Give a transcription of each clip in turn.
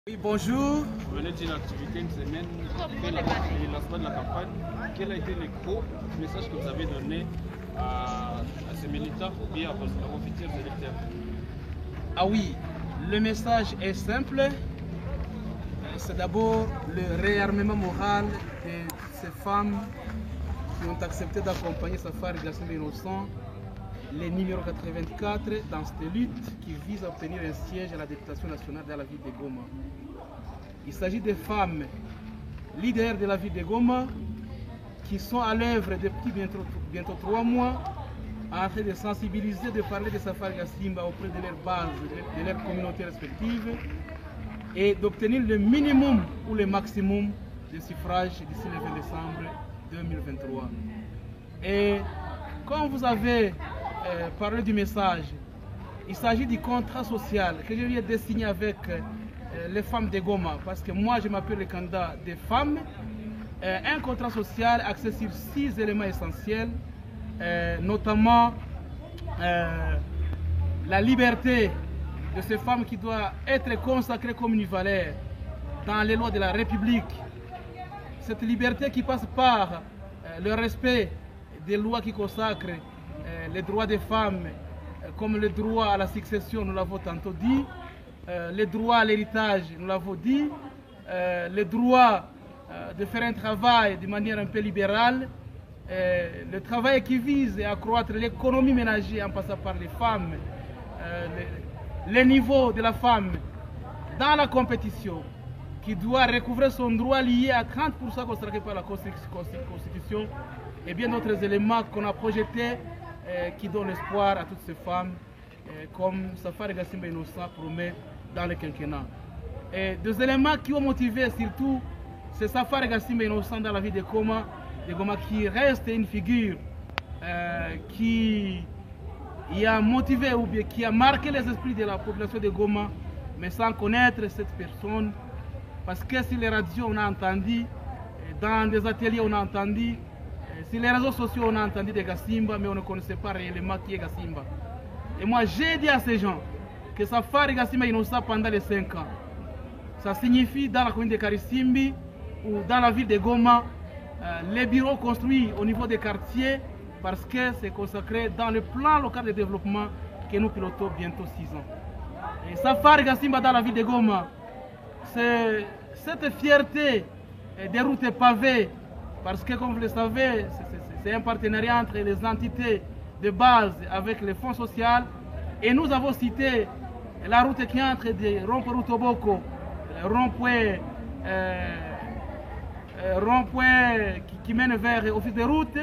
Oui, bonjour. Vous venez d'une activité, une semaine, après le lancement de la campagne. Quel a été le gros message que vous avez donné à ces militants ou bien à vos futurs électeurs? Ah oui, le message est simple. C'est d'abord le réarmement moral de ces femmes qui ont accepté d'accompagner Safari Gassimba Innocent, les numéro 84 dans cette lutte qui vise à obtenir un siège à la députation nationale dans la ville de Goma. Il s'agit des femmes leaders de la ville de Goma qui sont à l'œuvre depuis bientôt 3 mois en train de sensibiliser, de parler de Safari Gassimba auprès de leurs bases, de leurs communautés respectives et d'obtenir le minimum ou le maximum de suffrages d'ici le 20 décembre 2023. Et comme vous avez parlé du message, il s'agit du contrat social que je viens de signer avec les femmes de Goma, parce que moi je m'appelle le candidat des femmes. Un contrat social axé sur 6 éléments essentiels, notamment la liberté de ces femmes qui doit être consacrée comme une valeur dans les lois de la République. Cette liberté qui passe par le respect des lois qui consacrent les droits des femmes, comme le droit à la succession, nous l'avons tantôt dit, le droit à l'héritage, nous l'avons dit, le droit de faire un travail de manière un peu libérale, le travail qui vise à accroître l'économie ménagère en passant par les femmes, le niveau de la femme dans la compétition, qui doit recouvrir son droit lié à 30% consacré par la Constitution, et bien d'autres éléments qu'on a projetés qui donnent espoir à toutes ces femmes, comme Safari Gassimba Innocent promet dans le quinquennat. Et deux éléments qui ont motivé surtout, c'est Safari Gassimba Innocent dans la vie de Goma qui reste une figure qui a motivé ou bien qui a marqué les esprits de la population de Goma, mais sans connaître cette personne, parce que sur les radios on a entendu, dans des ateliers on a entendu, sur les réseaux sociaux on a entendu de Gassimba, mais on ne connaissait pas réellement qui est Gassimba. Et moi j'ai dit à ces gens que Safari Gassimba Innocent pendant les 5 ans, ça signifie dans la commune de Karisimbi ou dans la ville de Goma, les bureaux construits au niveau des quartiers, parce que c'est consacré dans le plan local de développement que nous pilotons bientôt 6 ans. Et Safari Gassimba dans la ville de Goma, c'est cette fierté des routes pavées, parce que comme vous le savez, c'est un partenariat entre les entités de base avec les fonds sociaux, et nous avons cité la route qui entre de rond-point Rutoboko, rond-point qui mène vers l'office de route,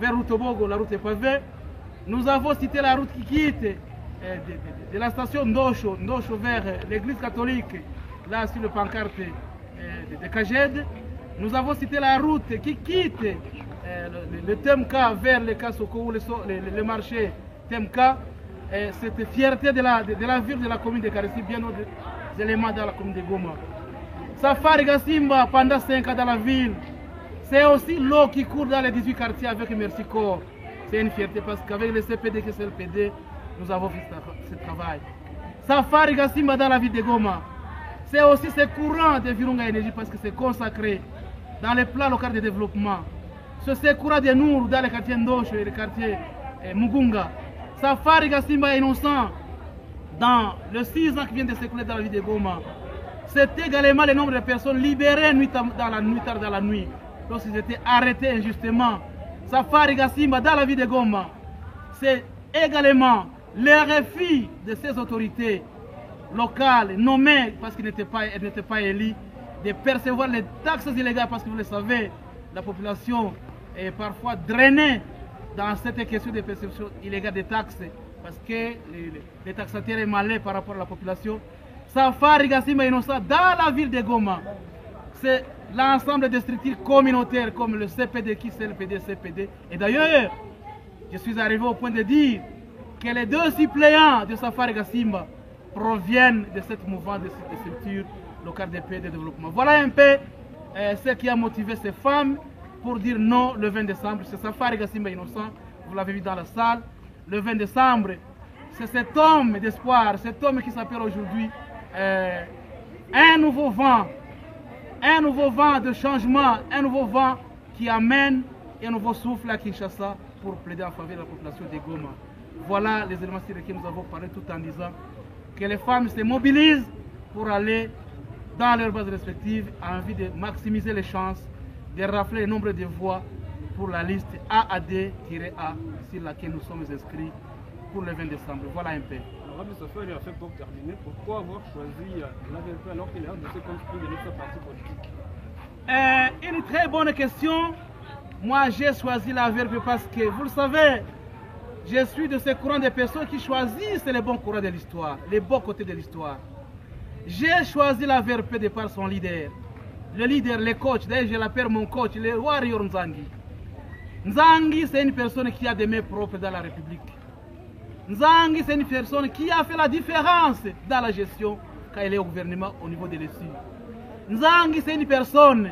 vers Rutobogo, la route est pavée. Nous avons cité la route qui quitte de la station Ndosho vers l'église catholique, là sur le pancarte de Kajed. Nous avons cité la route qui quitte le Temka vers le Kasoko ou le marché Temka. Cette fierté de la ville de la commune de Karissi, bien d'autres éléments dans la commune de Goma. Safari Gassimba pendant 5 ans dans la ville, c'est aussi l'eau qui court dans les 18 quartiers avec Merci Corps. C'est une fierté parce qu'avec le CPD et CLPD, nous avons fait ce travail. Safari Gassimba dans la ville de Goma, c'est aussi ce courant de Virunga Énergie parce que c'est consacré dans les plans locaux de développement. Ce courant de Nour dans les quartiers Ndosho et les quartiers Mugunga. Safari Gassimba Innocent dans les 6 ans qui viennent de s'écouler dans la ville de Goma. C'est également le nombre de personnes libérées dans la nuit, lorsqu'ils étaient arrêtés injustement. Safari Gassimba dans la ville de Goma, c'est également le refus de ces autorités locales nommées parce qu'elles n'étaient pas élues, de percevoir les taxes illégales parce que vous le savez, la population est parfois drainée dans cette question de perception illégale des taxes parce que les taxateurs sont malais par rapport à la population. Safari Gassimba Innocent dans la ville de Goma, c'est l'ensemble des structures communautaires comme le CPD, CPD. Et d'ailleurs, je suis arrivé au point de dire que les 2 suppléants de Safari Gassimba proviennent de cette mouvement de cette structure locale de paix et de développement. Voilà un peu ce qui a motivé ces femmes pour dire non le 20 décembre. C'est Safari Gassimba Innocent, vous l'avez vu dans la salle. Le 20 décembre, c'est cet homme d'espoir, cet homme qui s'appelle aujourd'hui un nouveau vent de changement, un nouveau vent qui amène un nouveau souffle à Kinshasa pour plaider en faveur de la population de Goma. Voilà les éléments sur lesquels nous avons parlé tout en disant que les femmes se mobilisent pour aller dans leurs bases respectives en vue de maximiser les chances de rafler le nombre de voix pour la liste AAD-A sur laquelle nous sommes inscrits pour le 20 décembre. Voilà un peu. Alors, Safari a fait pour terminer. Pourquoi avoir choisi l'AVP alors qu'il est un de ceux construits de notre parti politique? Une très bonne question. Moi, j'ai choisi l'AVP parce que, vous le savez, je suis de ce courant de personnes qui choisissent les bons courants de l'histoire, les bons côtés de l'histoire. J'ai choisi l'AVP de par son leader. Le leader, le coach, d'ailleurs je l'appelle mon coach, le Warrior Nzangi. Nzangi, c'est une personne qui a des mains propres dans la République. Nzangi, c'est une personne qui a fait la différence dans la gestion quand il est au gouvernement au niveau de l'ESU. Nzangi, c'est une personne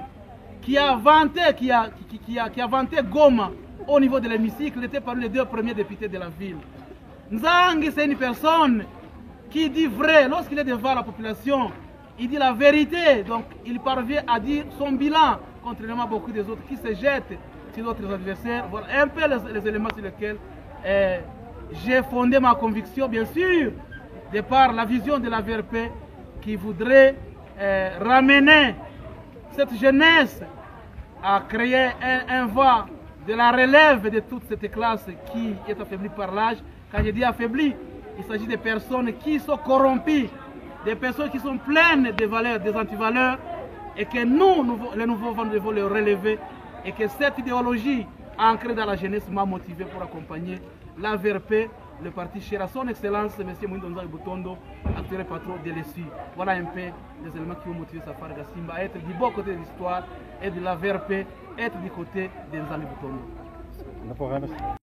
qui a vanté, qui a vanté Goma au niveau de l'hémicycle. Il était parmi les 2 premiers députés de la ville. Nzangi, c'est une personne qui dit vrai. Lorsqu'il est devant la population, il dit la vérité. Donc, il parvient à dire son bilan, contrairement à beaucoup des autres qui se jettent sur d'autres adversaires. Voilà un peu les éléments sur lesquels j'ai fondé ma conviction, bien sûr, de par la vision de la VRP qui voudrait ramener cette jeunesse à créer un voie de la relève de toute cette classe qui est affaiblie par l'âge. Quand je dis affaiblie, il s'agit de personnes qui sont corrompues, des personnes qui sont pleines de valeurs, des antivaleurs, et que nous, les nouveaux vents, devons les relever, et que cette idéologie ancrée dans la jeunesse m'a motivé pour accompagner la VRP, le parti cher à son excellence, M. Mwindonza Butondo, actuel patron de l'ESU. Voilà un peu les éléments qui ont motivé Safari Gassimba à être du bon côté de l'histoire et de la VRP, être du côté de Nzangi Butondo.